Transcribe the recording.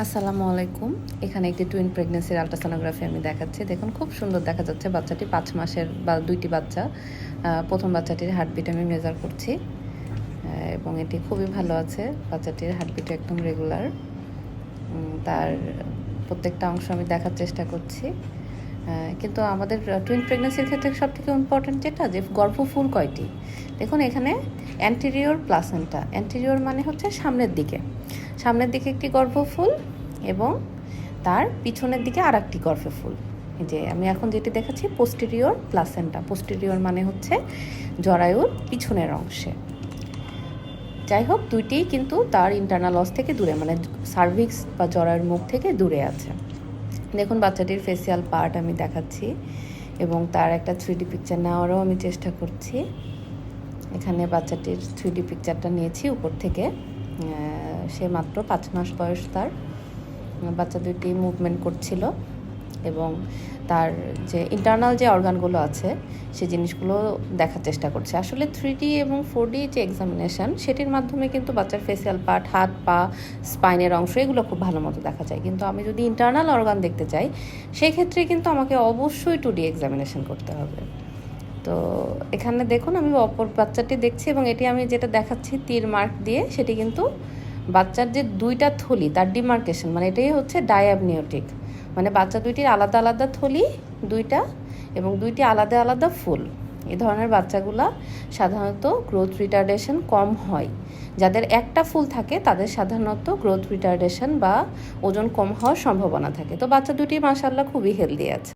আসসালামু আলাইকুম। এখানে একটি টুইন প্রেগন্যান্সির আল্ট্রাসোনোগ্রাফি আমি দেখাচ্ছি। দেখুন খুব সুন্দর দেখা যাচ্ছে বাচ্চাটি ৫ মাসের বা ২টি বাচ্চা। ১ম বাচ্চাটির হার্টবিট আমি মেজার করছি এবং এটি খুবই ভালো আছে। বাচ্চাটির হার্টবিট একদম রেগুলার। তার প্রত্যেকটা অংশ আমি দেখার চেষ্টা করছি। কিন্তু আমাদের টুইন প্রেগন্যান্সির ক্ষেত্রে সবথেকে ইম্পর্ট্যান্ট যেটা যে গর্ভফুল কয়টি। দেখুন এখানে অ্যান্টেরিয়র প্লাসেন্টা, অ্যান্টেরিয়র মানে হচ্ছে সামনের দিকে একটি গর্ভফুল এবং তার পিছনের দিকে আর একটি গর্ভফুল। এই যে আমি এখন যেটি দেখাচ্ছি পোস্টেরিয়র প্লাসেন্টা, পোস্টেরিয়র মানে হচ্ছে জরায়ুর পিছনের অংশে। যাই হোক দুইটি কিন্তু তার ইন্টারনাল অস থেকে দূরে, মানে সার্ভিক্স বা জরায়ুর মুখ থেকে দূরে আছে। দেখুন বাচ্চাটির ফেসিয়াল পার্ট আমি দেখাচ্ছি এবং তার একটা 3D পিকচার নেওয়ারও আমি চেষ্টা করছি। এখানে বাচ্চাটির 3D পিকচারটা নিয়েছি উপর থেকে। সে মাত্র ৫ মাস বয়স তার। বাচ্চা দুইটি মুভমেন্ট করছিল এবং তার যে ইন্টারনাল যে অর্গানগুলো আছে সে জিনিসগুলো দেখার চেষ্টা করছে। আসলে 3D এবং 4D যে এক্সামিনেশান সেটির মাধ্যমে কিন্তু বাচ্চার ফেসিয়াল পার্ট, হাত পা, স্পাইনের অংশ এগুলো খুব ভালো মতো দেখা যায়। কিন্তু আমি যদি ইন্টারনাল অর্গান দেখতে চাই সেই ক্ষেত্রে কিন্তু আমাকে অবশ্যই 2D এক্সামিনেশান করতে হবে। তো এখানে দেখুন আমি অপর বাচ্চাটি দেখছি এবং এটি আমি যেটা দেখাচ্ছি তীর মার্ক দিয়ে, সেটি কিন্তু বাচ্চার যে দুইটা থলি তার ডিমার্কেশন, মানে এটাই হচ্ছে ডায়াবনিওটিক, মানে বাচ্চা দুইটির আলাদা আলাদা থলি দুইটা এবং দুইটি আলাদা আলাদা ফুল। এই ধরনের বাচ্চাগুলা সাধারণত গ্রোথ রিটার্ডেশন কম হয়। যাদের একটা ফুল থাকে তাদের সাধারণত গ্রোথ রিটার্ডেশন বা ওজন কম হওয়ার সম্ভাবনা থাকে। তো বাচ্চা দুটি মাশাআল্লাহ খুবই হেলদি আছে।